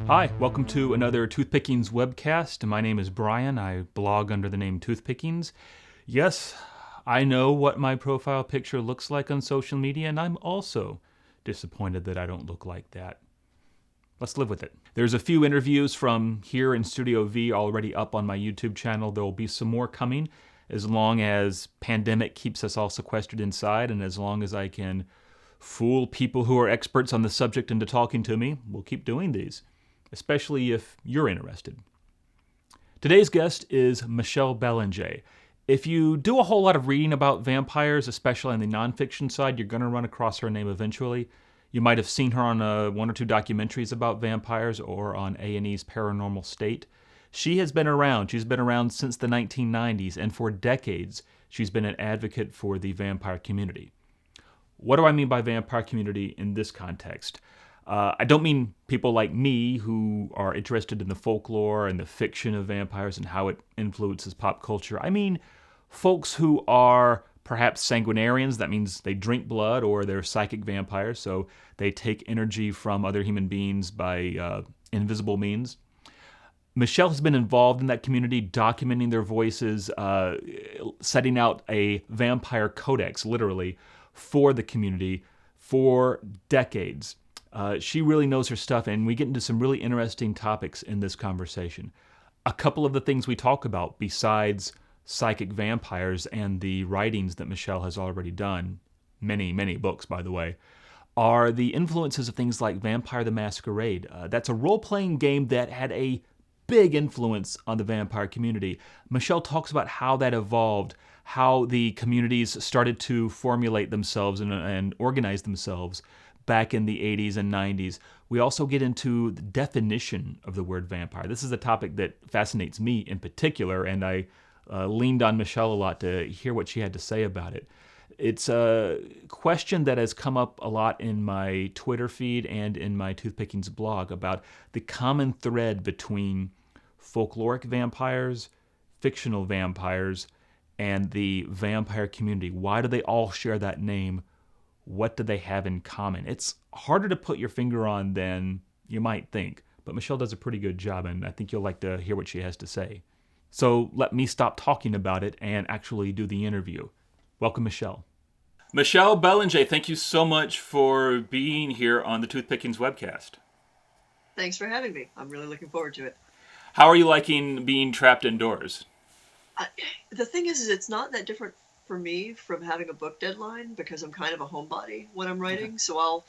Hi, welcome to another Toothpickings webcast. My name is Brian. I blog under the name Toothpickings. Yes, I know what my profile picture looks like on social media, and I'm also disappointed that I don't look like that. Let's live with it. There's a few interviews from here in Studio V already up on my YouTube channel. There will be some more coming as long as pandemic keeps us all sequestered inside, and as long as I can fool people who are experts on the subject into talking to me. We'll keep doing these, especially if you're interested. Today's guest is Michelle Belanger. If you do a whole lot of reading about vampires, especially on the nonfiction side, you're going to run across her name eventually. You might have seen her on one or two documentaries about vampires or on A&E's Paranormal State. She has been around. She's been around since the 1990s, and for decades, she's been an advocate for the vampire community. What do I mean by vampire community in this context? I don't mean people like me who are interested in the folklore and the fiction of vampires and how it influences pop culture. I mean folks who are perhaps sanguinarians. That means they drink blood, or they're psychic vampires, so they take energy from other human beings by invisible means. Michelle has been involved in that community, documenting their voices, setting out a Vampire Codex, literally, for the community for decades. She really knows her stuff, and we get into some really interesting topics in this conversation. A couple of the things we talk about, besides psychic vampires and the writings that Michelle has already done, many, many books, by the way, are the influences of things like Vampire the Masquerade. That's a role-playing game that had a big influence on the vampire community. Michelle talks about how that evolved, how the communities started to formulate themselves and organize themselves back in the 80s and 90s. We also get into the definition of the word vampire. This is a topic that fascinates me in particular, and I leaned on Michelle a lot to hear what she had to say about it. It's a question that has come up a lot in my Twitter feed and in my Toothpickings blog about the common thread between folkloric vampires, fictional vampires, and the vampire community. Why do they all share that name? What do they have in common? It's harder to put your finger on than you might think, but Michelle does a pretty good job, and I think you'll like to hear what she has to say. So let me stop talking about it and actually do the interview. Welcome, Michelle. Michelle Belanger, thank you so much for being here on the Toothpickings webcast. Thanks for having me. I'm really looking forward to it. How are you liking being trapped indoors? The thing is it's not that different for me from having a book deadline, because I'm kind of a homebody when I'm writing. Okay. So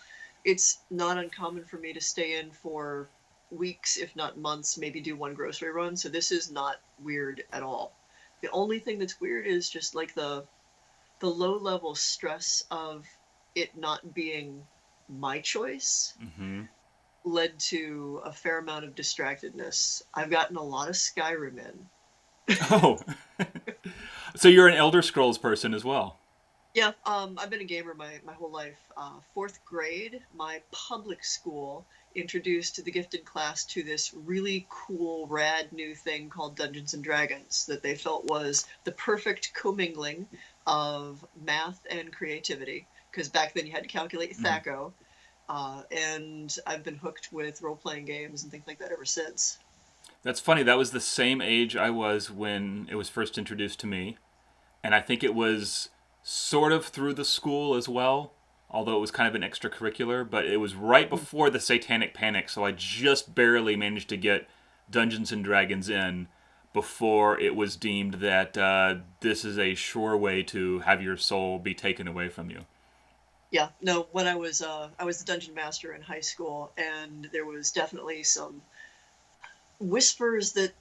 it's not uncommon for me to stay in for weeks, if not months, maybe do one grocery run. So this is not weird at all. The only thing that's weird is just like the low level stress of it not being my choice. Mm-hmm. Led to a fair amount of distractedness. I've gotten a lot of Skyrim in. Oh, so you're an Elder Scrolls person as well? Yeah, I've been a gamer my whole life. Fourth grade, my public school introduced the gifted class to this really cool, rad new thing called Dungeons and Dragons that they felt was the perfect commingling of math and creativity, because back then you had to calculate THAC0. And I've been hooked with role-playing games and things like that ever since. That's funny. That was the same age I was when it was first introduced to me. And I think it was sort of through the school as well, although it was kind of an extracurricular. But it was right before the Satanic Panic, so I just barely managed to get Dungeons and Dragons in before it was deemed that this is a sure way to have your soul be taken away from you. Yeah, no, when I was the dungeon master in high school, and there was definitely some whispers that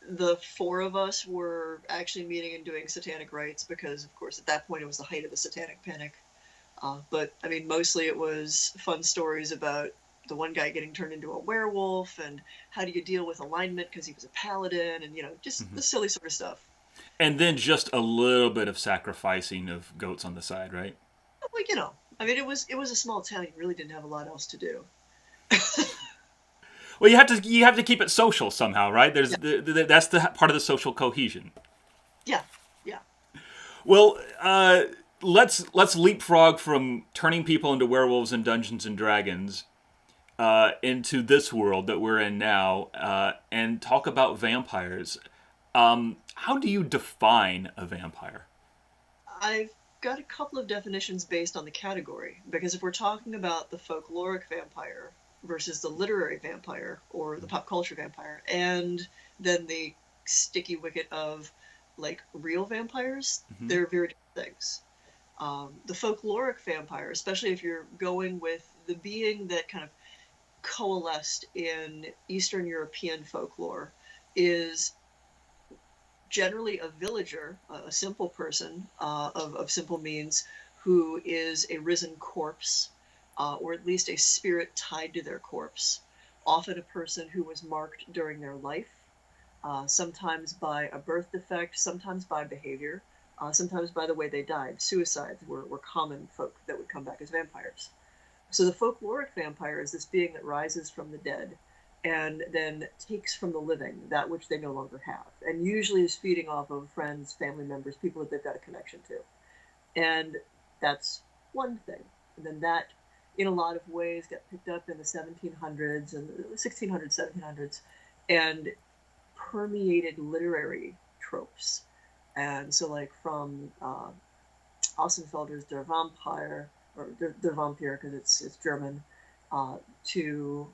the four of us were actually meeting and doing satanic rites, because, of course, at that point it was the height of the Satanic Panic. But, I mean, mostly it was fun stories about the one guy getting turned into a werewolf, and how do you deal with alignment because he was a paladin, and, just the silly sort of stuff. And then just a little bit of sacrificing of goats on the side, right? Well, I mean, it was a small town. You really didn't have a lot else to do. Well, you have to keep it social somehow, right? That's the part of the social cohesion. Yeah. Well, let's leapfrog from turning people into werewolves in Dungeons and Dragons into this world that we're in now and talk about vampires. How do you define a vampire? I've got a couple of definitions based on the category, because if we're talking about the folkloric vampire versus the literary vampire or the pop culture vampire, and then the sticky wicket of like real vampires, they're very different things. The folkloric vampire, especially if you're going with the being that kind of coalesced in Eastern European folklore, is generally a villager, a simple person of simple means, who is a risen corpse, or at least a spirit tied to their corpse. Often a person who was marked during their life, sometimes by a birth defect, sometimes by behavior, sometimes by the way they died. Suicides were common folk that would come back as vampires. So the folkloric vampire is this being that rises from the dead and then takes from the living that which they no longer have, and usually is feeding off of friends, family members, people that they've got a connection to. And that's one thing. And then that, in a lot of ways, got picked up in the 1700s and the 1600s, 1700s, and permeated literary tropes. And so, like, from Ossenfelder's Der Vampire, or Der Vampire because it's German, to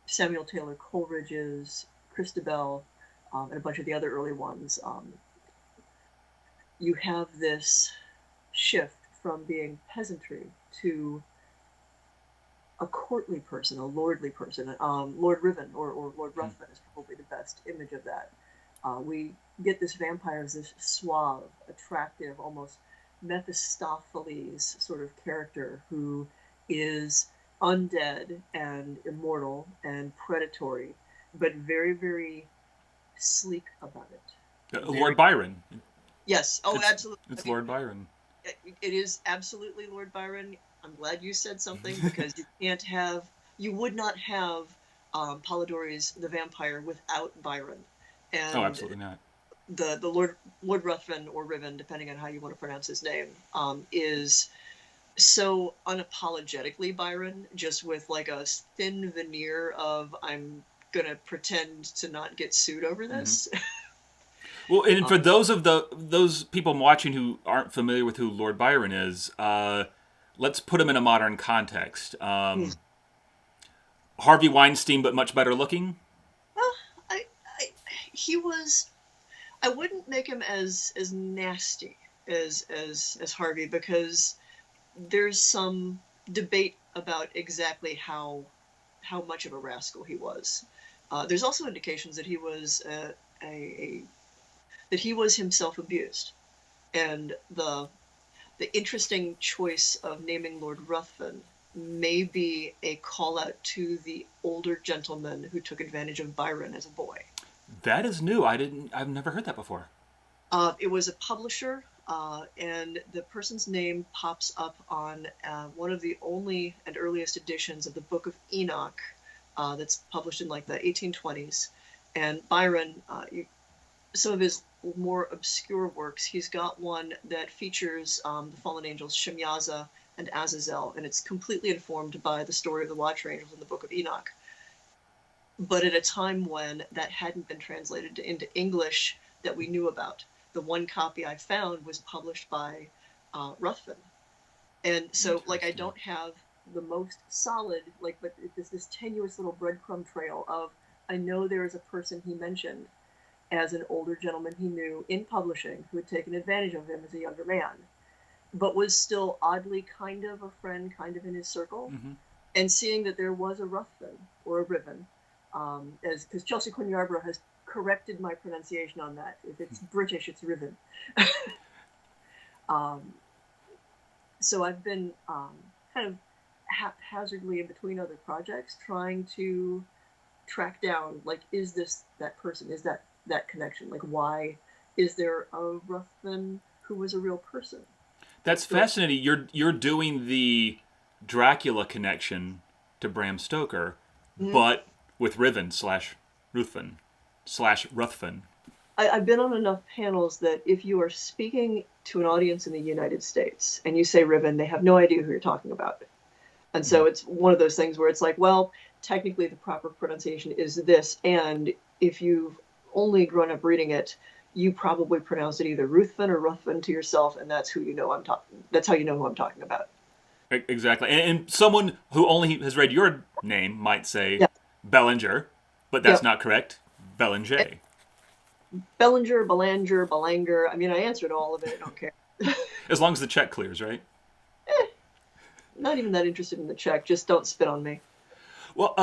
Samuel Taylor Coleridge's Christabel, and a bunch of the other early ones, you have this shift from being peasantry to a courtly person, a lordly person. Lord Ruthven or Lord Ruthven is probably the best image of that. We get this vampire as this suave, attractive, almost Mephistopheles sort of character who is undead and immortal and predatory, but very, very sleek about it. Lord Byron. Yes. Oh, absolutely. It's Lord Byron. It is absolutely Lord Byron. I'm glad you said something, because you would not have Polidori's The Vampire without Byron. And Absolutely not. The Lord Ruthven, or Riven, depending on how you want to pronounce his name, is so unapologetically Byron, just with like a thin veneer of I'm gonna pretend to not get sued over this. Well, and for those people watching who aren't familiar with who Lord Byron is, let's put him in a modern context. Harvey Weinstein, but much better looking. He was. I wouldn't make him as nasty as Harvey, because there's some debate about exactly how much of a rascal he was. There's also indications that he was that he was himself abused, and the interesting choice of naming Lord Ruthven may be a call out to the older gentleman who took advantage of Byron as a boy. That is new. I've never heard that before. It was a publisher, and the person's name pops up on one of the only and earliest editions of the Book of Enoch, that's published in like the 1820s. And Byron, some of his more obscure works, he's got one that features the fallen angels Shemyaza and Azazel, and it's completely informed by the story of the Watcher Angels in the Book of Enoch. But at a time when that hadn't been translated into English that we knew about. The one copy I found was published by Ruthven. And so, like, I don't have the most solid, like, but it's this tenuous little breadcrumb trail of, I know there is a person he mentioned as an older gentleman he knew in publishing who had taken advantage of him as a younger man, but was still oddly kind of a friend, kind of in his circle. And seeing that there was a Ruthven or a Riven, because Chelsea Quinn Yarborough has corrected my pronunciation on that. If it's British, it's Riven. So I've been kind of haphazardly in between other projects trying to track down, like, is this that person? Is that connection? Like, why is there a Ruthven who was a real person? That's fascinating. You're doing the Dracula connection to Bram Stoker, but with Riven / Ruthven / Ruthven. I've been on enough panels that if you are speaking to an audience in the United States and you say Riven, they have no idea who you're talking about. And so it's one of those things where it's like, well, technically the proper pronunciation is this. And if you've only grown up reading it, you probably pronounce it either Ruthven or Ruthven to yourself, and that's who you know I'm talking. That's how you know who I'm talking about. Exactly. And someone who only has read your name might say Yeah, Belanger, but that's yep. not correct. Belanger. Belanger, Belanger. I mean, I answered all of it. I don't care. As long as the check clears, right? Not even that interested in the check. Just don't spit on me. Well,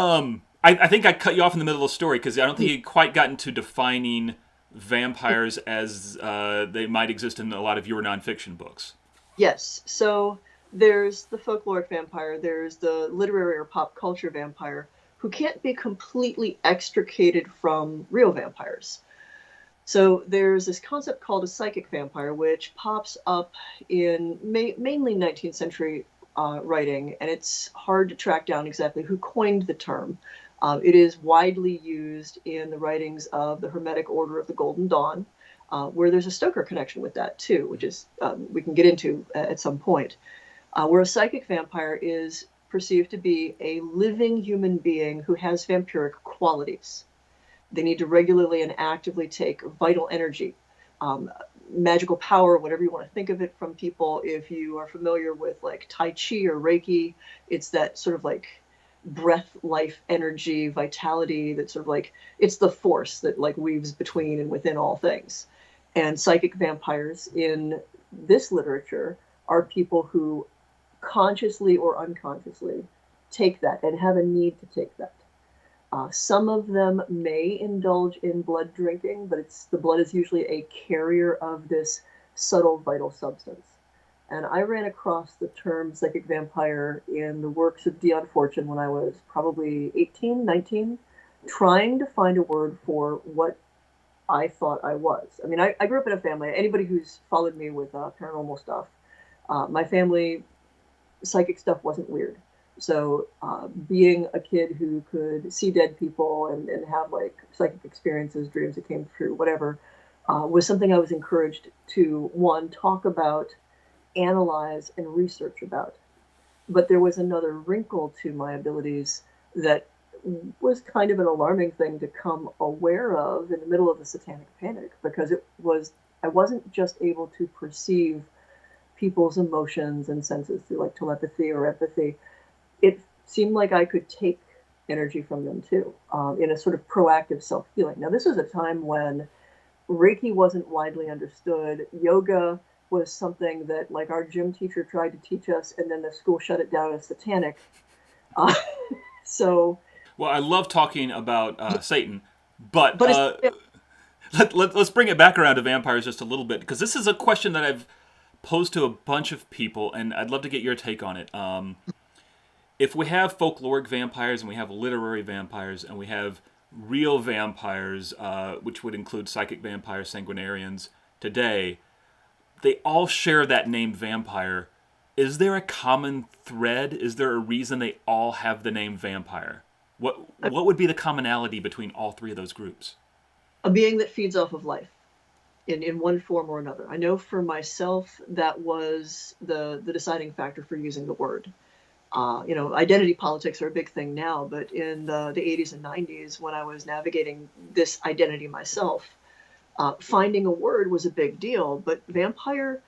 I think I cut you off in the middle of the story because I don't think you quite gotten to defining vampires as they might exist in a lot of your nonfiction books. Yes. So there's the folkloric vampire. There's the literary or pop culture vampire who can't be completely extricated from real vampires. So there's this concept called a psychic vampire, which pops up in mainly 19th century writing, and it's hard to track down exactly who coined the term. It is widely used in the writings of the Hermetic Order of the Golden Dawn, where there's a Stoker connection with that too, which is we can get into at some point, where a psychic vampire is perceived to be a living human being who has vampiric qualities. They need to regularly and actively take vital energy, magical power, whatever you want to think of it from people. If you are familiar with like Tai Chi or Reiki, it's that sort of like breath, life, energy, vitality that sort of like, it's the force that like weaves between and within all things. And psychic vampires in this literature are people who consciously or unconsciously take that and have a need to take that. Some of them may indulge in blood drinking, but the blood is usually a carrier of this subtle vital substance. And I ran across the term psychic vampire in the works of Dion Fortune when I was probably 18, 19, trying to find a word for what I thought I was. I mean, I grew up in a family, anybody who's followed me with paranormal stuff, my family, psychic stuff wasn't weird. So being a kid who could see dead people and have like psychic experiences, dreams that came true, whatever, was something I was encouraged to, one, talk about, analyze, and research about. But there was another wrinkle to my abilities that was kind of an alarming thing to come aware of in the middle of the Satanic Panic, because I wasn't just able to perceive people's emotions and senses through like telepathy or empathy. It seemed like I could take energy from them too, in a sort of proactive self-healing. Now, this was a time when Reiki wasn't widely understood. Yoga was something that like our gym teacher tried to teach us, and then the school shut it down as satanic. So, well, I love talking about Satan, but let's bring it back around to vampires just a little bit, because this is a question that I've posed to a bunch of people, and I'd love to get your take on it. If we have folkloric vampires and we have literary vampires and we have real vampires, which would include psychic vampires, sanguinarians, today, they all share that name vampire. Is there a common thread? Is there a reason they all have the name vampire? What would be the commonality between all three of those groups? A being that feeds off of life in one form or another. I know for myself that was the deciding factor for using the word. Identity politics are a big thing now, but in the 80s and 90s, when I was navigating this identity myself, finding a word was a big deal. But vampire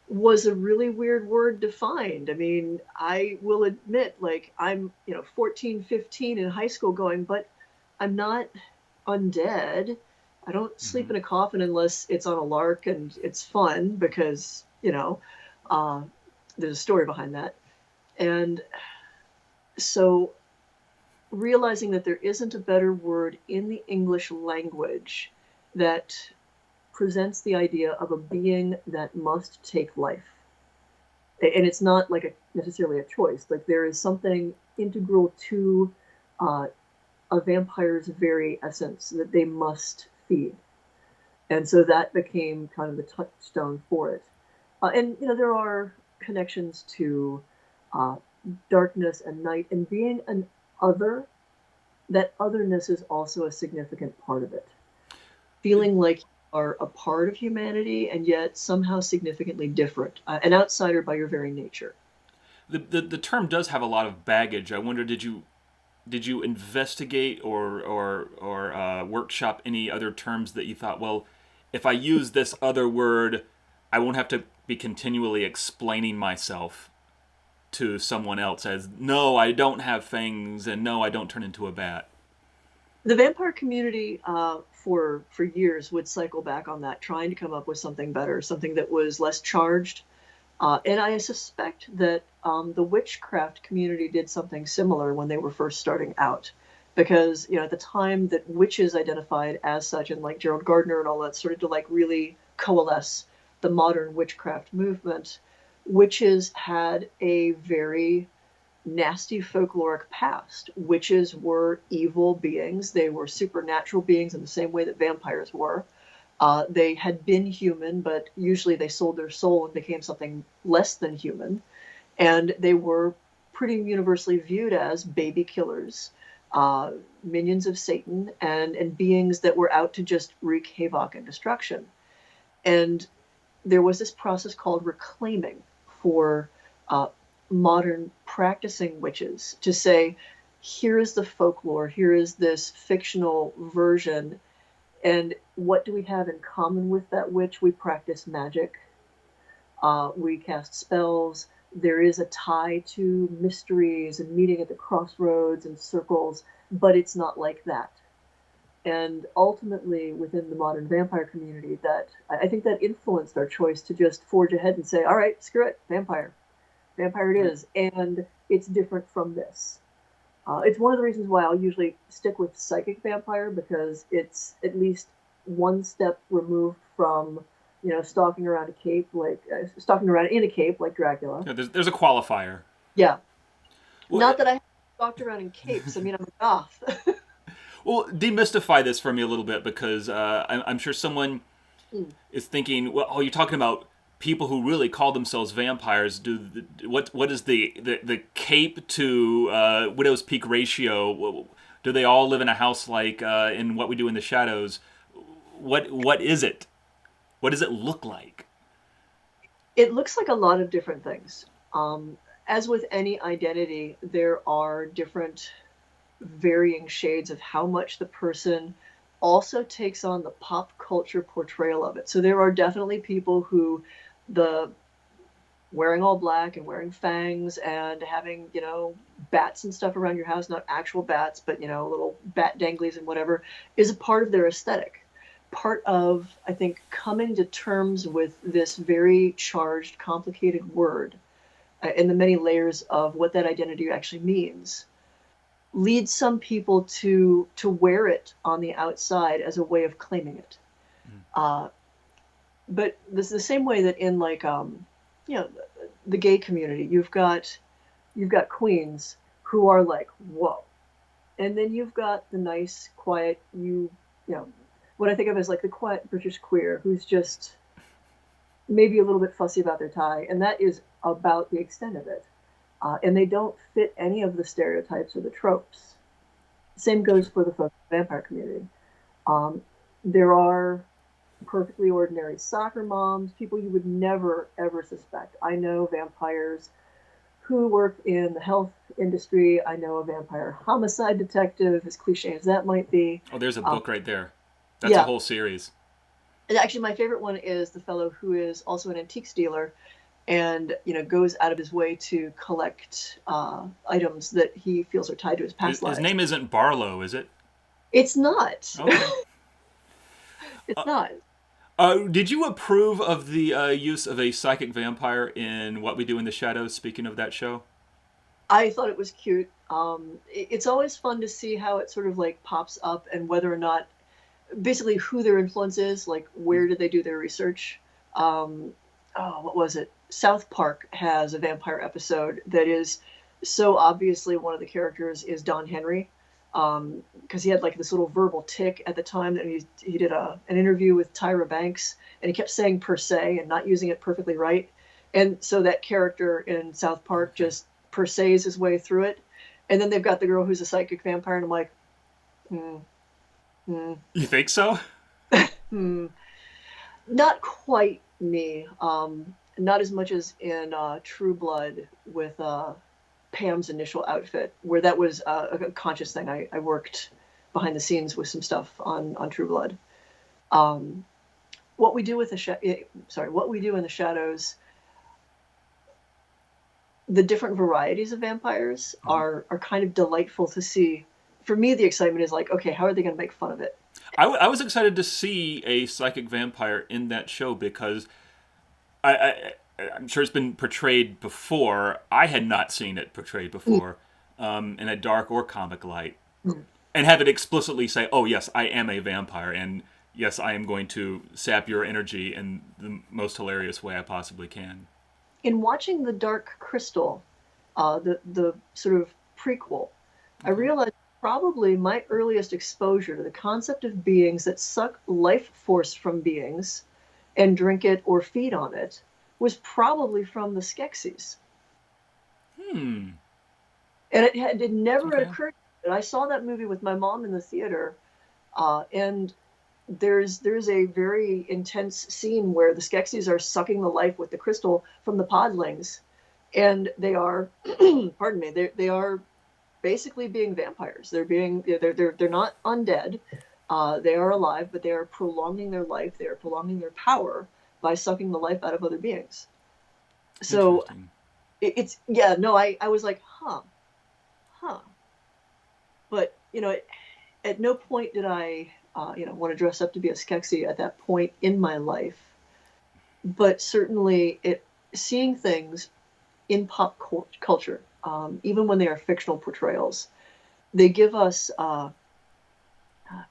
was a really weird word to find. I mean, I will admit, like, I'm 14, 15 in high school going, but I'm not undead. I don't sleep in a coffin unless it's on a lark and it's fun because, there's a story behind that. And so realizing that there isn't a better word in the English language that presents the idea of a being that must take life. And it's not like necessarily a choice. Like there is something integral to a vampire's very essence that they must feed. And so that became kind of the touchstone for it. And there are connections to darkness and night, and being an other. That otherness is also a significant part of it. Feeling like you are a part of humanity and yet somehow significantly different, an outsider by your very nature. the term does have a lot of baggage. I wonder, did you investigate or workshop any other terms that you thought, well, if I use this other word, I won't have to be continually explaining myself to someone else as, no, I don't have fangs, and no, I don't turn into a bat. The vampire community for years would cycle back on that, trying to come up with something better, something that was less charged. And I suspect that the witchcraft community did something similar when they were first starting out. Because, at the time that witches identified as such, and like Gerald Gardner and all that, started to like really coalesce the modern witchcraft movement, witches had a very nasty folkloric past. Witches were evil beings. They were supernatural beings in the same way that vampires were. They had been human, but usually they sold their soul and became something less than human. And they were pretty universally viewed as baby killers, minions of Satan, and beings that were out to just wreak havoc and destruction. And there was this process called reclaiming for modern practicing witches to say, here is the folklore, here is this fictional version, and what do we have in common with that witch? We practice magic, we cast spells, there is a tie to mysteries and meeting at the crossroads and circles, but it's not like that. And ultimately, within the modern vampire community, that I think that influenced our choice to just forge ahead and say, all right, screw it, vampire. Vampire it is, and it's different from this. It's one of the reasons why I'll usually stick with psychic vampire, because it's at least one step removed from, stalking around in a cape like Dracula. Yeah, there's a qualifier. Yeah. Well, Not that I stalked around in capes. I mean, I'm a goth. Well, demystify this for me a little bit, because I'm sure someone is thinking, well, oh, you're talking about people who really call themselves vampires. What is the cape to Widow's Peak ratio? Do they all live in a house like in What We Do in the Shadows? What is it? What does it look like? It looks like a lot of different things. As with any identity, there are different varying shades of how much the person also takes on the pop culture portrayal of it. So there are definitely people who the wearing all black and wearing fangs and having, bats and stuff around your house, not actual bats, but, little bat danglies and whatever, is a part of their aesthetic. Part of, I think, coming to terms with this very charged, complicated word and the many layers of what that identity actually means leads some people to wear it on the outside as a way of claiming it. But this is the same way that in the gay community, you've got queens who are like, whoa, and then you've got the nice, quiet, what I think of as like the quiet British queer who's just maybe a little bit fussy about their tie, and that is about the extent of it. And they don't fit any of the stereotypes or the tropes. Same goes for the vampire community. There are perfectly ordinary soccer moms, people you would never, ever suspect. I know vampires who work in the health industry. I know a vampire homicide detective, as cliche as that might be. Oh, there's a book right there. That's a whole series. And actually, my favorite one is the fellow who is also an antiques dealer and goes out of his way to collect items that he feels are tied to his past lives. His name isn't Barlow, is it? It's not. Okay. It's not. Did you approve of the use of a psychic vampire in What We Do in the Shadows, speaking of that show? I thought it was cute. It's always fun to see how it sort of like pops up and whether or not, basically who their influence is, like where did they do their research. What was it? South Park has a vampire episode that is so obviously one of the characters is Don Henry, because he had like this little verbal tick at the time that he did an interview with Tyra Banks, and he kept saying per se and not using it perfectly right. And so that character in South Park just per se's his way through it. And then they've got the girl who's a psychic vampire, and I'm like, You think so? Not quite me. not as much as in True Blood with Pam's initial outfit, where that was a conscious thing. I worked behind the scenes with some stuff on True Blood. Um, what we do with what we do in the shadows, the different varieties of vampires are kind of delightful to see. For me, the excitement is like, okay, how are they going to make fun of it? I was excited to see a psychic vampire in that show because I'm sure it's been portrayed before. I had not seen it portrayed before in a dark or comic light. And have it explicitly say, oh, yes, I am a vampire, and yes, I am going to sap your energy in the most hilarious way I possibly can. In watching The Dark Crystal, the sort of prequel, I realized probably my earliest exposure to the concept of beings that suck life force from beings and drink it or feed on it was probably from the Skeksis. And it never had occurred. And I saw that movie with my mom in the theater, and there's a very intense scene where the Skeksis are sucking the life with the crystal from the podlings, and they are, pardon me, they are basically being vampires. They're not undead. They are alive, but they are prolonging their life. They are prolonging their power by sucking the life out of other beings. So it's I was like, huh. But at no point did I want to dress up to be a Skeksis at that point in my life. But certainly, seeing things in pop culture, even when they are fictional portrayals, they give us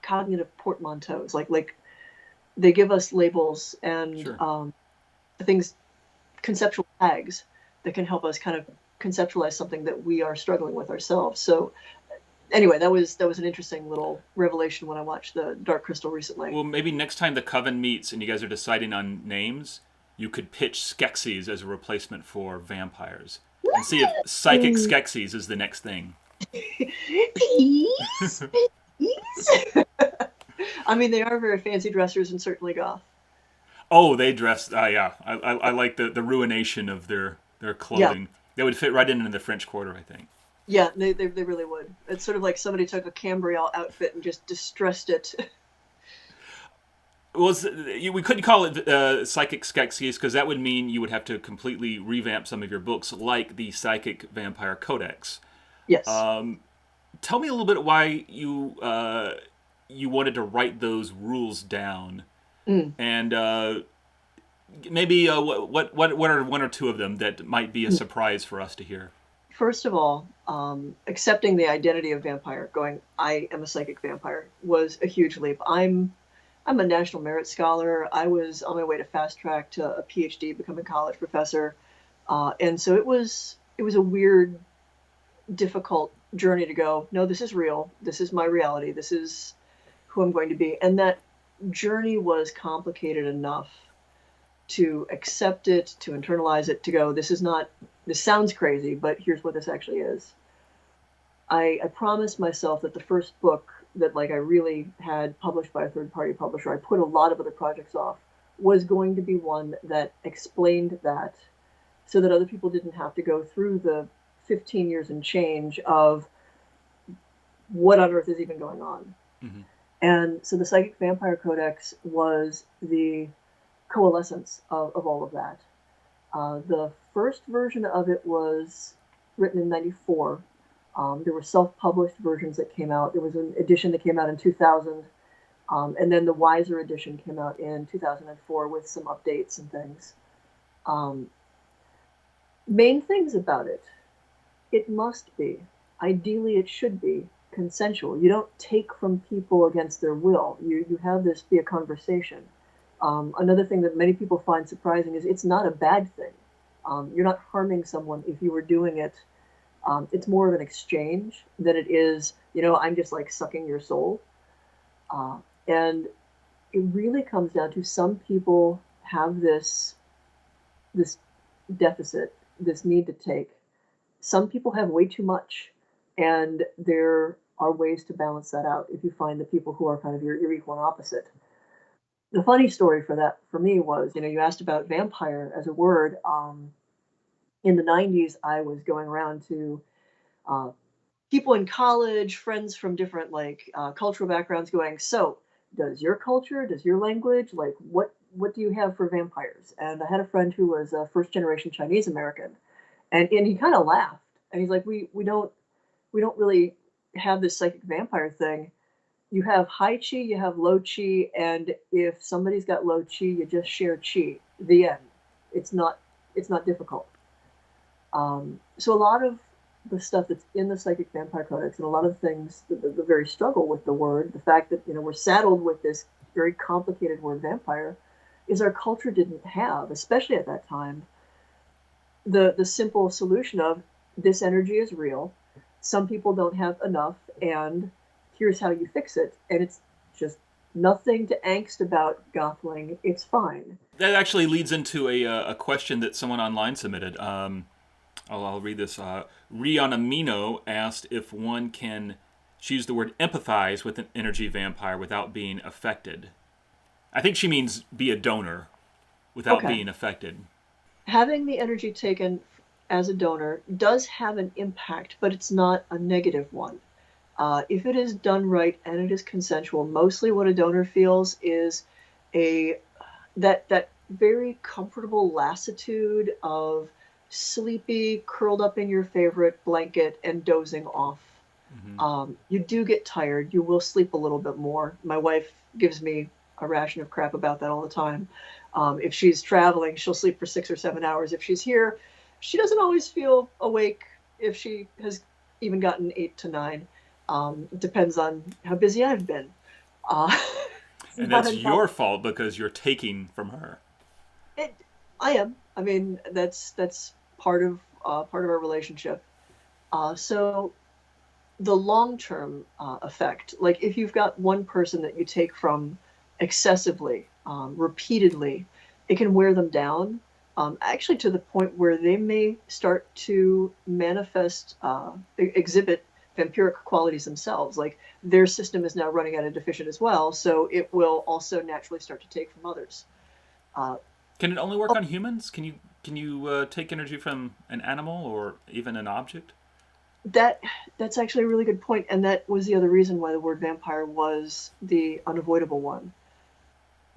cognitive portmanteaus. Like they give us labels and things, conceptual tags that can help us kind of conceptualize something that we are struggling with ourselves. So anyway, that was an interesting little revelation when I watched The Dark Crystal recently. Well, maybe next time the Coven meets and you guys are deciding on names, you could pitch Skeksis as a replacement for vampires. And see if Psychic Skeksis is the next thing. Please? I mean, they are very fancy dressers and certainly goth. Oh, they dress. Yeah, I like the ruination of their clothing. Yeah. They would fit right into the French Quarter, I think. Yeah, they really would. It's sort of like somebody took a Cambriel outfit and just distressed it. Well, we couldn't call it Psychic Skeksis because that would mean you would have to completely revamp some of your books, like the Psychic Vampire Codex. Yes. Tell me a little bit why you wanted to write those rules down, and maybe what are one or two of them that might be a surprise for us to hear. First of all, accepting the identity of vampire, going, I am a psychic vampire, was a huge leap. I'm a National Merit Scholar. I was on my way to fast track to a PhD, becoming a college professor, and so it was a weird, difficult journey to go, no, this is real. This is my reality. This is who I'm going to be. And that journey was complicated enough to accept it, to internalize it, to go, this sounds crazy, but here's what this actually is. I promised myself that the first book that I really had published by a third-party publisher, I put a lot of other projects off, was going to be one that explained that so that other people didn't have to go through the 15 years and change of what on earth is even going on. Mm-hmm. And so the Psychic Vampire Codex was the coalescence of all of that. The first version of it was written in 94. There were self-published versions that came out. There was an edition that came out in 2000, and then the Wiser edition came out in 2004 with some updates and things. Main things about it. It must be, ideally it should be, consensual. You don't take from people against their will. You have this be a conversation. Another thing that many people find surprising is it's not a bad thing. You're not harming someone if you were doing it. It's more of an exchange than it is, I'm just sucking your soul. And it really comes down to some people have this deficit, this need to take. Some people have way too much, and there are ways to balance that out if you find the people who are kind of your equal and opposite. The funny story for that for me was, you asked about vampire as a word. In the 90s, I was going around to uh, people in college, friends from different like cultural backgrounds, going, so does your culture, does your language, like what do you have for vampires? And I had a friend who was a first generation Chinese American, and he kind of laughed, and he's like, we don't really have this psychic vampire thing. You have high chi, you have low chi, and if somebody's got low chi, you just share chi. The end. It's not it's not difficult. So a lot of the stuff that's in the Psychic Vampire Codex and a lot of things, the very struggle with the word, the fact that we're saddled with this very complicated word vampire, is our culture didn't have, especially at that time, the simple solution of this energy is real. Some people don't have enough, and here's how you fix it. And it's just nothing to angst about, Gothling. It's fine. That actually leads into a question that someone online submitted. I'll read this. Rion Amino asked if one can, she used the word empathize with an energy vampire without being affected. I think she means be a donor without Okay. being affected. Having the energy taken as a donor does have an impact, but it's not a negative one. If it is done right and it is consensual, mostly what a donor feels is a that very comfortable lassitude of sleepy, curled up in your favorite blanket and dozing off. You do get tired. You will sleep a little bit more. My wife gives me a ration of crap about that all the time. If she's traveling, she'll sleep for 6 or 7 hours. If she's here, she doesn't always feel awake if she has even gotten 8 to 9. It depends on how busy I've been. Uh, And not that's uncommon. your fault because you're taking from her. It, I am. I mean, that's part of our relationship. So the long term effect, like if you've got one person that you take from excessively, repeatedly, it can wear them down. Actually, to the point where they may start to manifest, exhibit vampiric qualities themselves. Like their system is now running out of deficient as well, so it will also naturally start to take from others. Uh, Can it only work on humans? Can you take energy from an animal or even an object? That that's actually a really good point, and that was the other reason why the word vampire was the unavoidable one.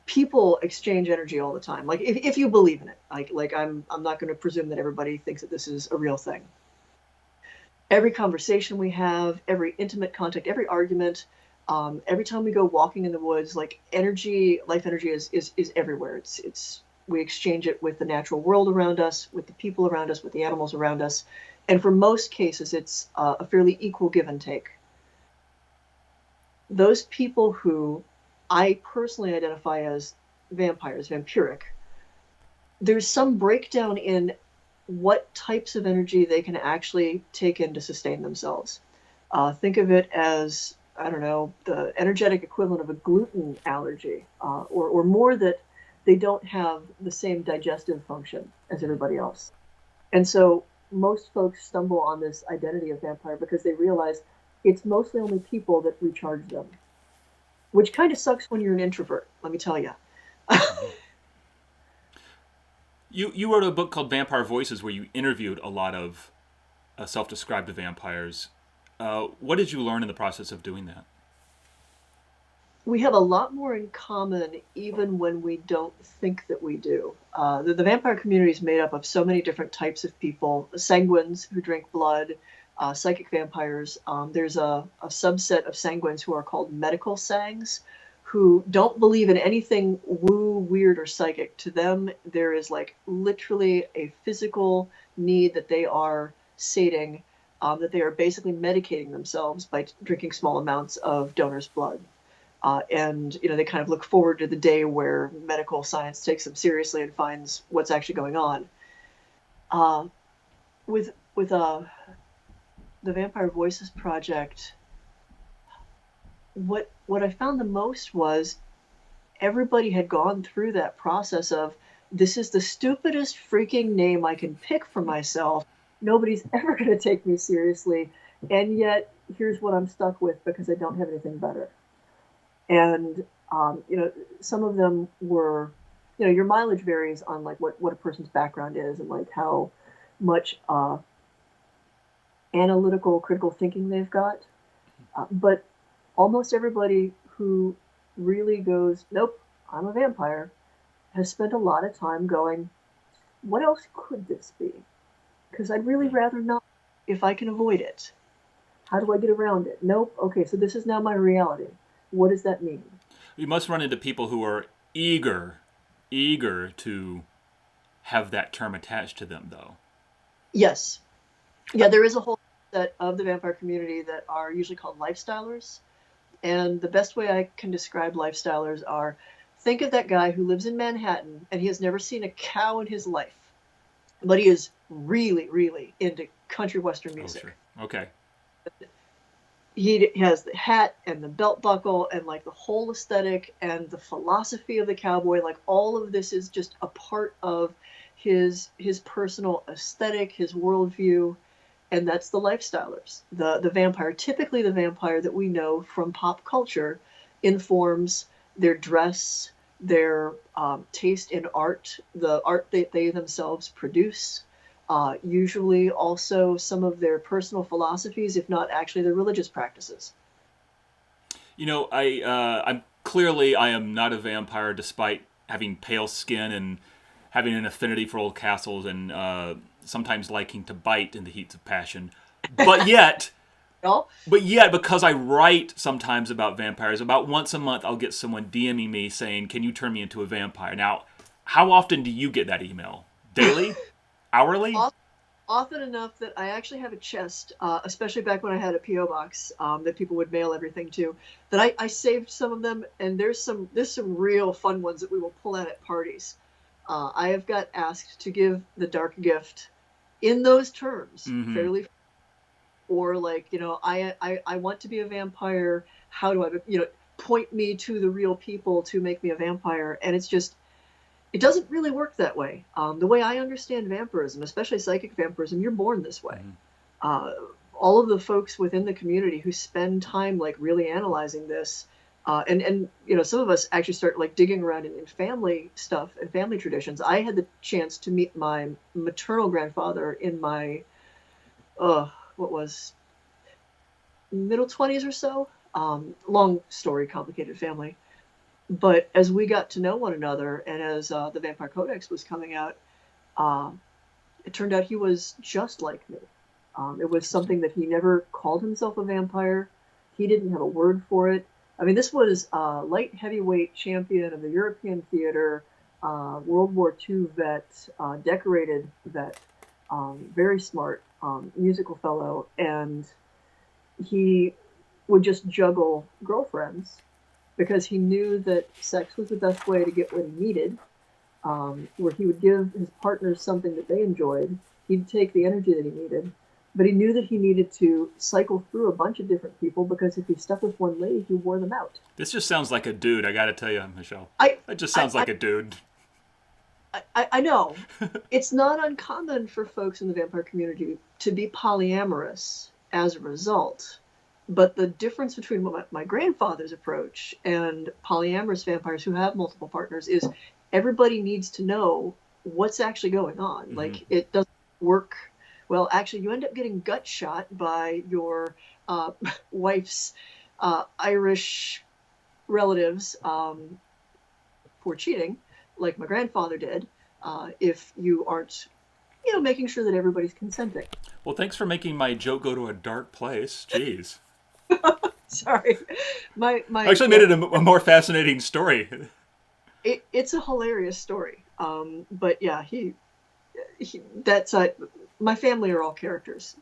People exchange energy all the time. Like if you believe in it, like I'm not going to presume that everybody thinks that this is a real thing. Every conversation we have, every intimate contact, every argument, every time we go walking in the woods, like energy, life energy is everywhere. It's we exchange it with the natural world around us, with the people around us, with the animals around us, and for most cases, it's a fairly equal give and take. Those people who I personally identify as vampires, vampiric, there's some breakdown in what types of energy they can actually take in to sustain themselves. Think of it as, I don't know, the energetic equivalent of a gluten allergy, or more, that they don't have the same digestive function as everybody else. And so most folks stumble on this identity of vampire because they realize it's mostly only people that recharge them, which kind of sucks when you're an introvert, let me tell you. You wrote a book called Vampire Voices where you interviewed a lot of self-described vampires. What did you learn in the process of doing that? We have a lot more in common even when we don't think that we do. The vampire community is made up of so many different types of people: sanguines who drink blood, psychic vampires. There's a subset of sanguines who are called medical sangs, who don't believe in anything woo, weird, or psychic. To them, there is like literally a physical need that they are sating, that they are basically medicating themselves by drinking small amounts of donor's blood. And they kind of look forward to the day where medical science takes them seriously and finds what's actually going on. Uh, with the Vampire Voices project, what I found the most was everybody had gone through that process of, this is the stupidest freaking name I can pick for myself. Nobody's ever going to take me seriously, and yet here's what I'm stuck with because I don't have anything better. And Some of them were, your mileage varies on like what a person's background is and like how much analytical, critical thinking they've got. But almost everybody who really goes, nope, I'm a vampire, has spent a lot of time going, what else could this be? Because I'd really rather not if I can avoid it. How do I get around it? Nope. Okay, so this is now my reality. What does that mean? You must run into people who are eager to have that term attached to them, though. Yes. Yeah, there is a whole set of the vampire community that are usually called lifestylers. And the best way I can describe lifestylers are, think of that guy who lives in Manhattan and he has never seen a cow in his life, but he is really, really into country western music. Oh, sure. Okay. He has the hat and the belt buckle and like the whole aesthetic and the philosophy of the cowboy. Like all of this is just a part of his personal aesthetic, his worldview, and that's the lifestylers. The vampire, typically the vampire that we know from pop culture, informs their dress, their taste in art, the art that they themselves produce. Usually also some of their personal philosophies, if not actually their religious practices. I'm clearly I am not a vampire, despite having pale skin and having an affinity for old castles and sometimes liking to bite in the heats of passion. But yet, No? because I write sometimes about vampires, about once a month I'll get someone DMing me saying, "Can you turn me into a vampire?" Now, how often do you get that email? Daily? Hourly? Often enough that I actually have a chest, especially back when I had a PO box that people would mail everything to, that I saved some of them, and there's some real fun ones that we will pull out at parties. I have got asked to give the dark gift in those terms, fairly, or like, I want to be a vampire. How do I, point me to the real people to make me a vampire? And it's just, it doesn't really work that way. The way I understand vampirism, especially psychic vampirism, you're born this way. All of the folks within the community who spend time like really analyzing this, and some of us actually start like digging around in family stuff and family traditions. I had the chance to meet my maternal grandfather in my middle 20s or so. Long story, complicated family. But as we got to know one another, and as the Vampire Codex was coming out, it turned out he was just like me. It was something that he never called himself a vampire. He didn't have a word for it. I mean, this was a light heavyweight champion of the European theater, World War II vet, decorated vet, very smart, musical fellow, and he would just juggle girlfriends because he knew that sex was the best way to get what he needed, where he would give his partners something that they enjoyed. He'd take the energy that he needed, but he knew that he needed to cycle through a bunch of different people because if he stuck with one lady, he wore them out. This just sounds like a dude, I gotta tell you, Michelle. It just sounds like a dude. I know. It's not uncommon for folks in the vampire community to be polyamorous as a result. But the difference between my grandfather's approach and polyamorous vampires who have multiple partners is everybody needs to know what's actually going on. Like, it doesn't work. Well, actually, you end up getting gut shot by your wife's Irish relatives for cheating, like my grandfather did, if you aren't, making sure that everybody's consenting. Well, thanks for making my joke go to a dark place. Jeez. Sorry. My actually made it a more fascinating story. It's a hilarious story. But yeah, that's my family are all characters.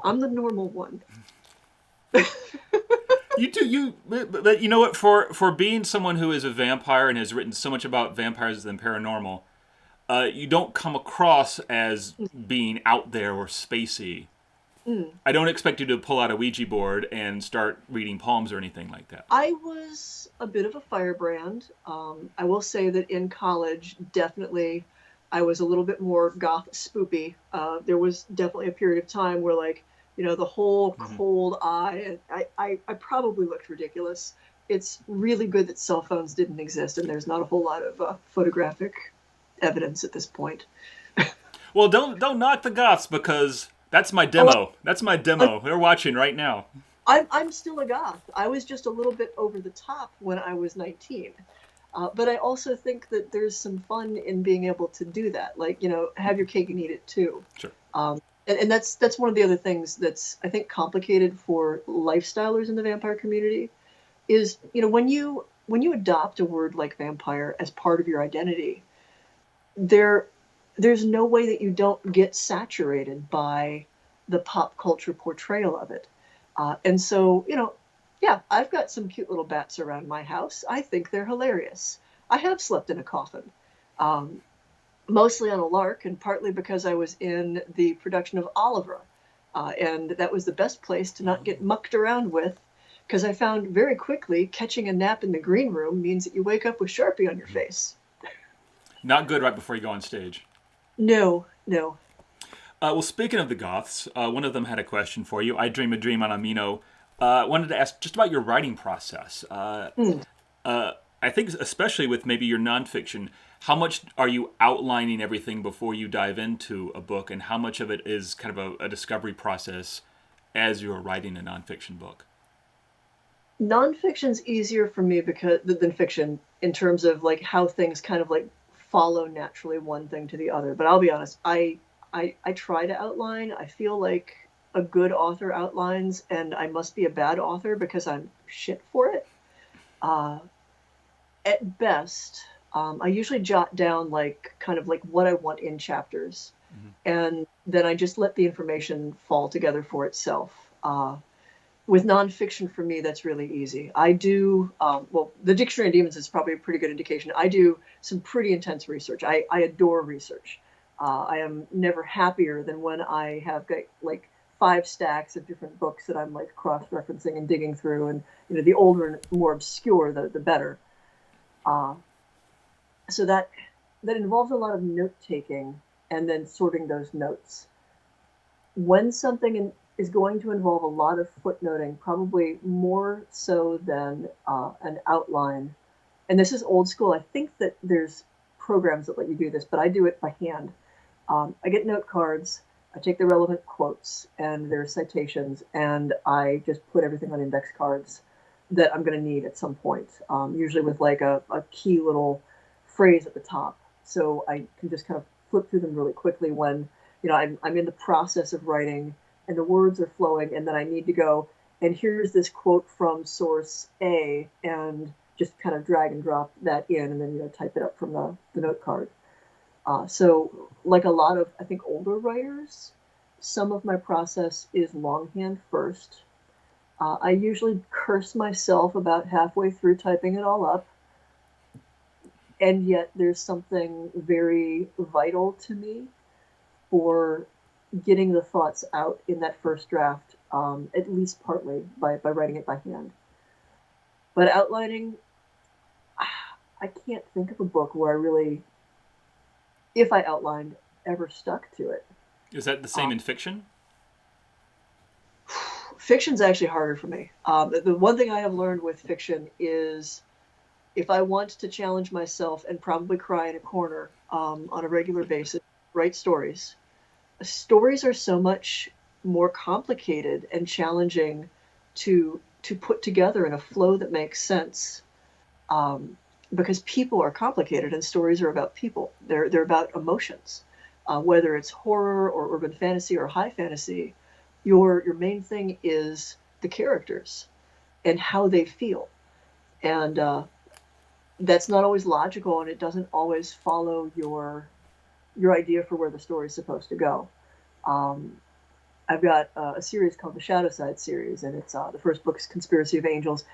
I'm the normal one. But you know what? For being someone who is a vampire and has written so much about vampires and paranormal, you don't come across as being out there or spacey. I don't expect you to pull out a Ouija board and start reading palms or anything like that. I was a bit of a firebrand. I will say that in college, definitely, I was a little bit more goth spoopy. There was definitely a period of time where, like, the whole cold eye. I probably looked ridiculous, it's really good that cell phones didn't exist, and there's not a whole lot of photographic evidence at this point. Well, don't knock the goths, because that's my Oh, demo. That's my demo. They're watching right now. I'm still a goth. I was just a little bit over the top when I was 19. But I also think that there's some fun in being able to do that. Like, have your cake and eat it too. Sure. And that's one of the other things that's, I think, complicated for lifestylers in the vampire community is, when you adopt a word like vampire as part of your identity, there's no way that you don't get saturated by the pop culture portrayal of it. And so, yeah, I've got some cute little bats around my house. I think they're hilarious. I have slept in a coffin, mostly on a lark, and partly because I was in the production of Oliver. And that was the best place to not get mucked around with, because I found very quickly catching a nap in the green room means that you wake up with Sharpie on your face. Not good right before you go on stage. No. Well, speaking of the goths, one of them had a question for you. I Dream a Dream on Amino. Wanted to ask just about your writing process. I think especially with maybe your nonfiction, how much are you outlining everything before you dive into a book, and how much of it is kind of a discovery process as you're writing a nonfiction book? Nonfiction's easier for me than fiction, in terms of like how things kind of like follow naturally one thing to the other. But I'll be honest, I try to outline. I feel like a good author outlines, and I must be a bad author because I'm shit for it. At best, I usually jot down like kind of like what I want in chapters, and then I just let the information fall together for itself. With nonfiction, for me, that's really easy. I do, well, the Dictionary of Demons is probably a pretty good indication. I do some pretty intense research. I adore research. I am never happier than when I have got like 5 stacks of different books that I'm like cross-referencing and digging through. And, the older and more obscure, the better. So that involves a lot of note-taking and then sorting those notes. When something is going to involve a lot of footnoting, probably more so than an outline. And this is old school. I think that there's programs that let you do this, but I do it by hand. I get note cards, I take the relevant quotes and their citations, and I just put everything on index cards that I'm going to need at some point, usually with like a key little phrase at the top. So I can just kind of flip through them really quickly when, I'm in the process of writing and the words are flowing, and then I need to go, and here's this quote from source A, and just kind of drag and drop that in, and then, type it up from the note card. So like a lot of, I think, older writers, some of my process is longhand first. I usually curse myself about halfway through typing it all up. And yet there's something very vital to me for getting the thoughts out in that first draft, at least partly by writing it by hand. But outlining, I can't think of a book where I really, if I outlined, ever stuck to it. Is that the same in fiction? Fiction's actually harder for me. The one thing I have learned with fiction is if I want to challenge myself and probably cry in a corner on a regular basis, write stories. Stories are so much more complicated and challenging to put together in a flow that makes sense, because people are complicated and stories are about people. They're about emotions, whether it's horror or urban fantasy or high fantasy. Your main thing is the characters and how they feel, and that's not always logical, and it doesn't always follow your idea for where the story is supposed to go. I've got a series called the Shadow Side series, and it's the first book's Conspiracy of Angels.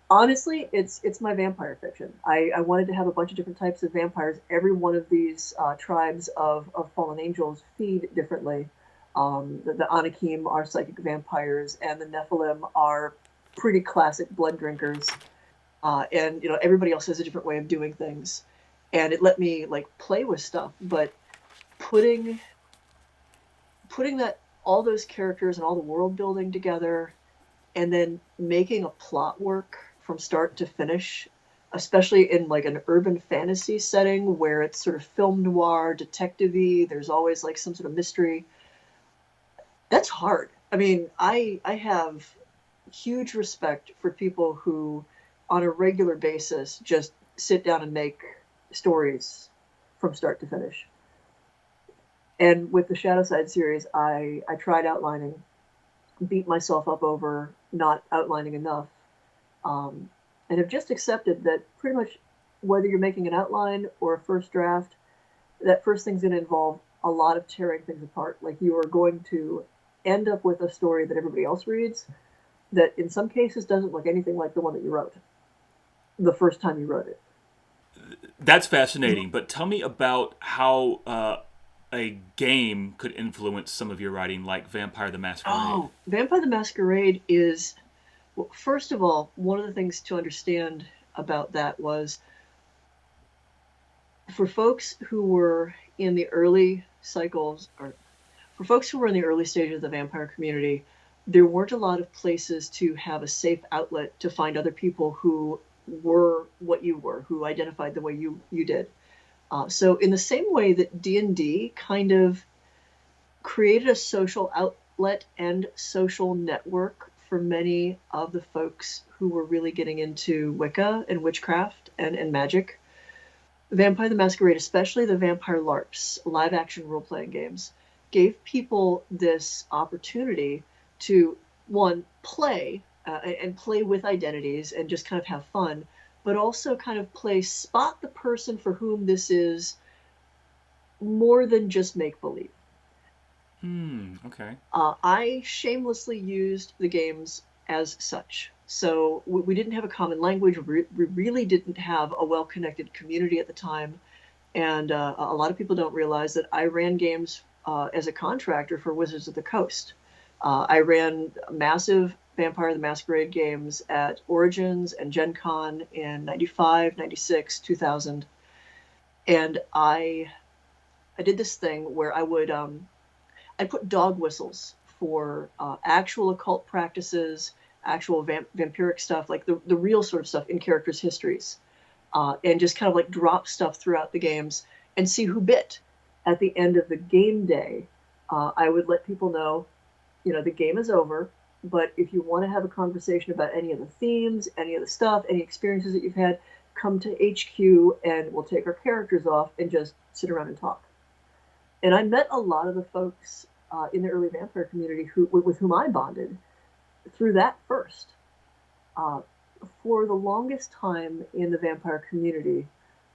Honestly, it's my vampire fiction. I wanted to have a bunch of different types of vampires. Every one of these tribes of fallen angels feed differently. The Anakim are psychic vampires, and the Nephilim are pretty classic blood drinkers. And everybody else has a different way of doing things. And it let me like play with stuff, but putting that all those characters and all the world building together, and then making a plot work from start to finish, especially in like an urban fantasy setting where it's sort of film noir, detective-y, there's always like some sort of mystery. That's hard. I mean, I have huge respect for people who, on a regular basis, just sit down and make stories from start to finish. And with the Shadowside series, I tried outlining, beat myself up over not outlining enough, and have just accepted that pretty much whether you're making an outline or a first draft, that first thing's going to involve a lot of tearing things apart. Like you are going to end up with a story that everybody else reads that in some cases doesn't look anything like the one that you wrote the first time you wrote it. That's fascinating, but tell me about how a game could influence some of your writing, like Vampire the Masquerade. Oh, Vampire the Masquerade is, well, first of all, one of the things to understand about that was for folks who were in the early cycles, or for folks who were in the early stages of the vampire community, there weren't a lot of places to have a safe outlet to find other people who were what you were, who identified the way you did. So in the same way that D&D kind of created a social outlet and social network for many of the folks who were really getting into Wicca and witchcraft and magic, Vampire the Masquerade, especially the Vampire LARPs, live action role-playing games, gave people this opportunity to, one, play and play with identities and just kind of have fun, but also kind of play spot the person for whom this is more than just make-believe. Okay. I shamelessly used the games as such. So we didn't have a common language. We really didn't have a well-connected community at the time. And a lot of people don't realize that I ran games as a contractor for Wizards of the Coast. I ran massive Vampire the Masquerade games at Origins and Gen Con in 95, 96, 2000. And I did this thing where I would I put dog whistles for actual occult practices, actual vampiric stuff, like the real sort of stuff in characters' histories, and just kind of like drop stuff throughout the games and see who bit. At the end of the game day, I would let people know, the game is over, but if you want to have a conversation about any of the themes, any of the stuff, any experiences that you've had, come to HQ and we'll take our characters off and just sit around and talk. And I met a lot of the folks in the early vampire community with whom I bonded through that first. For the longest time in the vampire community,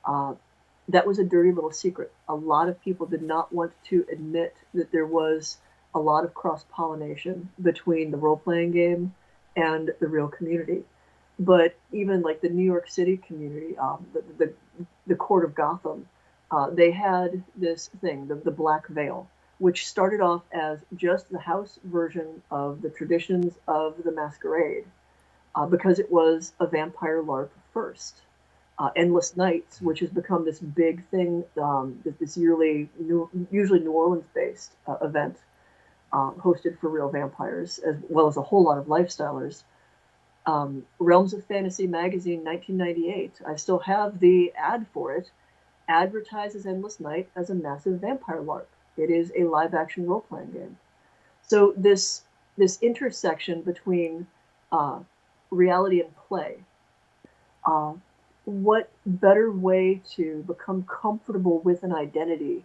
that was a dirty little secret. A lot of people did not want to admit that there was a lot of cross-pollination between the role-playing game and the real community. But even like the New York City community, the Court of Gotham, they had this thing, the Black Veil, which started off as just the house version of the traditions of the Masquerade, because it was a vampire LARP first. Endless Nights, which has become this big thing, this yearly, usually New Orleans-based event, hosted for real vampires, as well as a whole lot of lifestylers. Realms of Fantasy magazine, 1998. I still have the ad for it. Advertises Endless Night as a massive vampire LARP. It is a live-action role-playing game. So this intersection between reality and play. What better way to become comfortable with an identity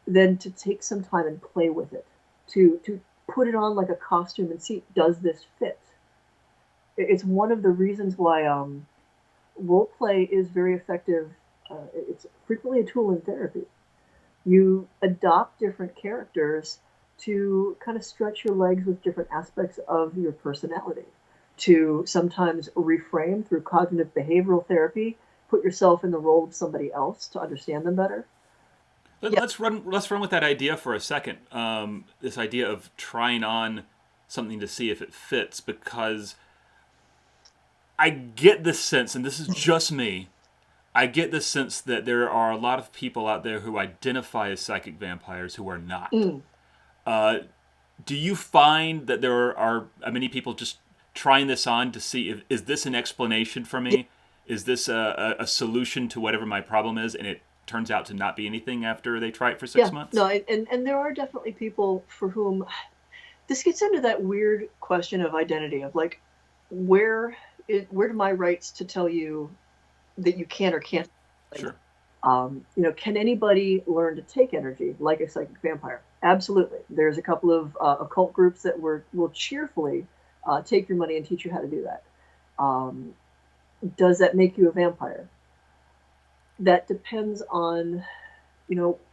than to take some time and play with it, to put it on like a costume and see, does this fit? It's one of the reasons why role play is very effective. It's frequently a tool in therapy. You adopt different characters to kind of stretch your legs with different aspects of your personality, to sometimes reframe through cognitive behavioral therapy, put yourself in the role of somebody else to understand them better. Let's run with that idea for a second. This idea of trying on something to see if it fits, because I get this sense, and this is just me, I get the sense that there are a lot of people out there who identify as psychic vampires who are not. Do you find that there are many people just trying this on to see if is this an explanation for me? Is this a solution to whatever my problem is? And it turns out to not be anything after they try it for 6 months? No, and there are definitely people for whom this gets into that weird question of identity of like, where do my rights to tell you that you can or can't? Sure. Can anybody learn to take energy like a psychic vampire? Absolutely. There's a couple of occult groups that will cheerfully take your money and teach you how to do that. Does that make you a vampire? That depends on,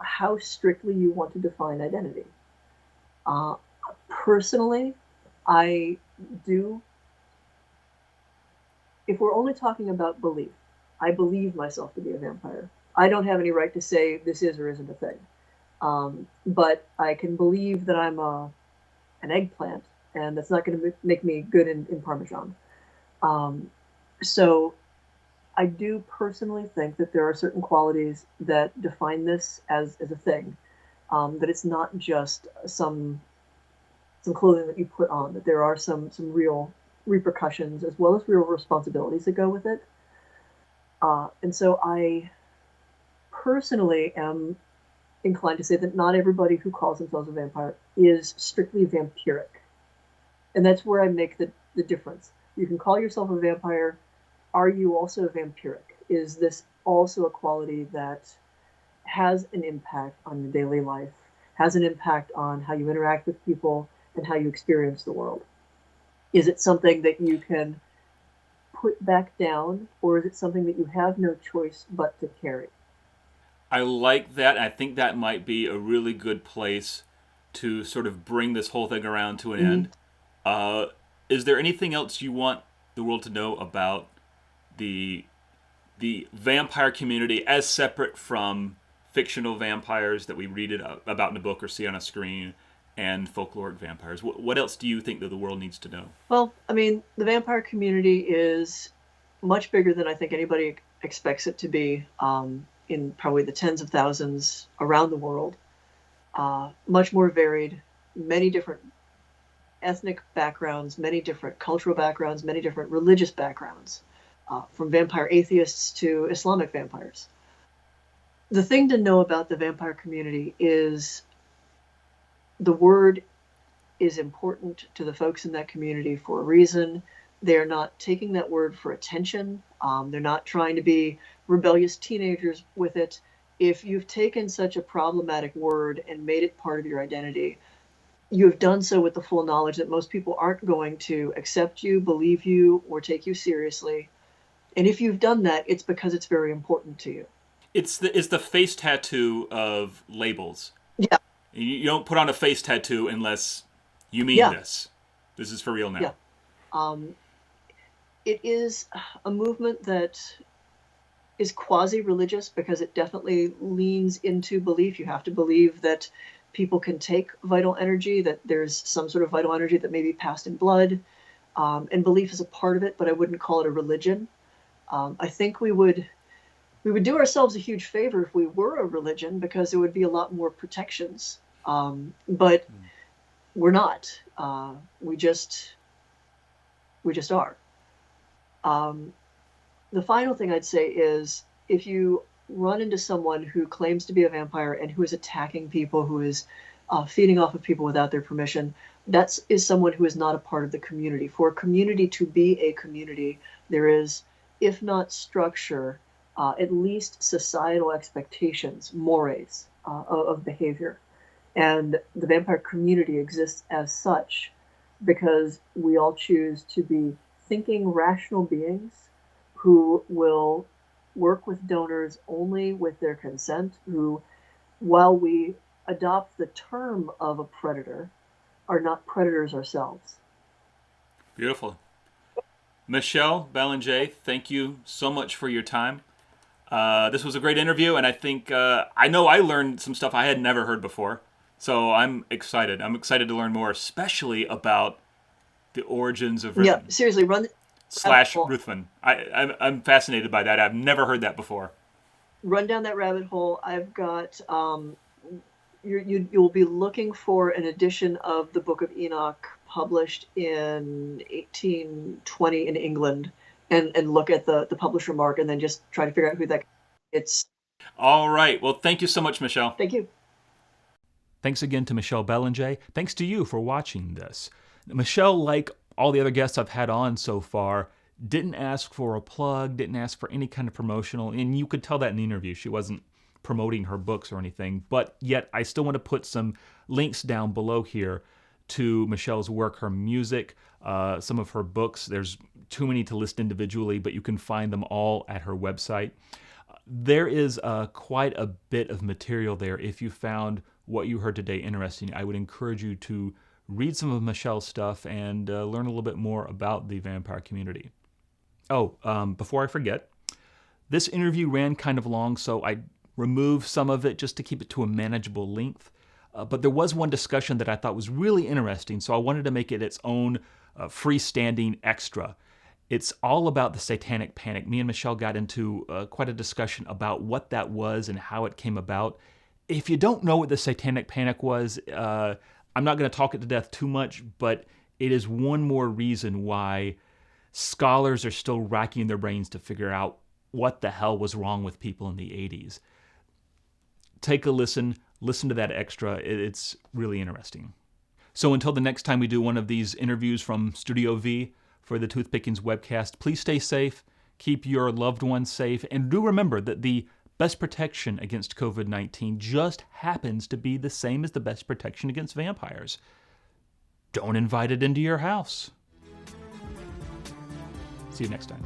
how strictly you want to define identity. Personally, I do. If we're only talking about belief, I believe myself to be a vampire. I don't have any right to say this is or isn't a thing. But I can believe that I'm an eggplant, and that's not going to make me good in Parmesan. So I do personally think that there are certain qualities that define this as a thing, that it's not just some clothing that you put on, that there are some real repercussions as well as real responsibilities that go with it. And so I personally am inclined to say that not everybody who calls themselves a vampire is strictly vampiric. And that's where I make the difference. You can call yourself a vampire. Are you also vampiric? Is this also a quality that has an impact on your daily life, has an impact on how you interact with people and how you experience the world? Is it something that you can put back down, or is it something that you have no choice but to carry? I like that. I think that might be a really good place to sort of bring this whole thing around to an end. Is there anything else you want the world to know about the vampire community as separate from fictional vampires that we read about in a book or see on a screen and folkloric vampires? What else do you think that the world needs to know? Well, I mean, the vampire community is much bigger than I think anybody expects it to be, in probably the tens of thousands around the world. Much more varied, many different ethnic backgrounds, many different cultural backgrounds, many different religious backgrounds, from vampire atheists to Islamic vampires. The thing to know about the vampire community is the word is important to the folks in that community for a reason. They're not taking that word for attention. They're not trying to be rebellious teenagers with it. If you've taken such a problematic word and made it part of your identity, you have done so with the full knowledge that most people aren't going to accept you, believe you, or take you seriously. And if you've done that, it's because it's very important to you. It's the face tattoo of labels. Yeah. You don't put on a face tattoo unless you mean this. This is for real now. Yeah. It is a movement that is quasi-religious because it definitely leans into belief. You have to believe that people can take vital energy, that there's some sort of vital energy that may be passed in blood, and belief is a part of it, but I wouldn't call it a religion. I think we would do ourselves a huge favor if we were a religion, because there would be a lot more protections. But we're not. We just are. The final thing I'd say is, if you run into someone who claims to be a vampire and who is attacking people, who is feeding off of people without their permission, that is someone who is not a part of the community. For a community to be a community, there is, if not structure, at least societal expectations, mores of behavior. And the vampire community exists as such because we all choose to be thinking, rational beings who will work with donors only with their consent, who, while we adopt the term of a predator, are not predators ourselves. Beautiful. Michelle Belanger, thank you so much for your time. This was a great interview, and I think I know I learned some stuff I had never heard before. So I'm excited. I'm excited to learn more, especially about the origins of Ruthven. Yeah, seriously, run Ruthven. I'm fascinated by that. I've never heard that before. Run down that rabbit hole. I've got you'll be looking for an edition of the Book of Enoch published in 1820 in England, and look at the publisher mark, and then just try to figure out who that it's. All right. Well, thank you so much, Michelle. Thank you. Thanks again to Michelle Belanger. Thanks to you for watching this. Michelle, like all the other guests I've had on so far, didn't ask for a plug, didn't ask for any kind of promotional, and you could tell that in the interview. She wasn't promoting her books or anything, but yet I still want to put some links down below here to Michelle's work, her music, some of her books. There's too many to list individually, but you can find them all at her website. There is quite a bit of material there. If you found what you heard today interesting, I would encourage you to read some of Michelle's stuff and learn a little bit more about the vampire community. Oh, before I forget, this interview ran kind of long, so I removed some of it just to keep it to a manageable length. But there was one discussion that I thought was really interesting, so I wanted to make it its own freestanding extra. It's all about the Satanic Panic. Me and Michelle got into quite a discussion about what that was and how it came about. If you don't know what the Satanic Panic was, I'm not going to talk it to death too much, but it is one more reason why scholars are still racking their brains to figure out what the hell was wrong with people in the 80s. Take a listen to that extra. It's really interesting. So until the next time we do one of these interviews from Studio V for the Toothpickings webcast, please stay safe, keep your loved ones safe, and do remember that the best protection against COVID-19 just happens to be the same as the best protection against vampires. Don't invite it into your house. See you next time.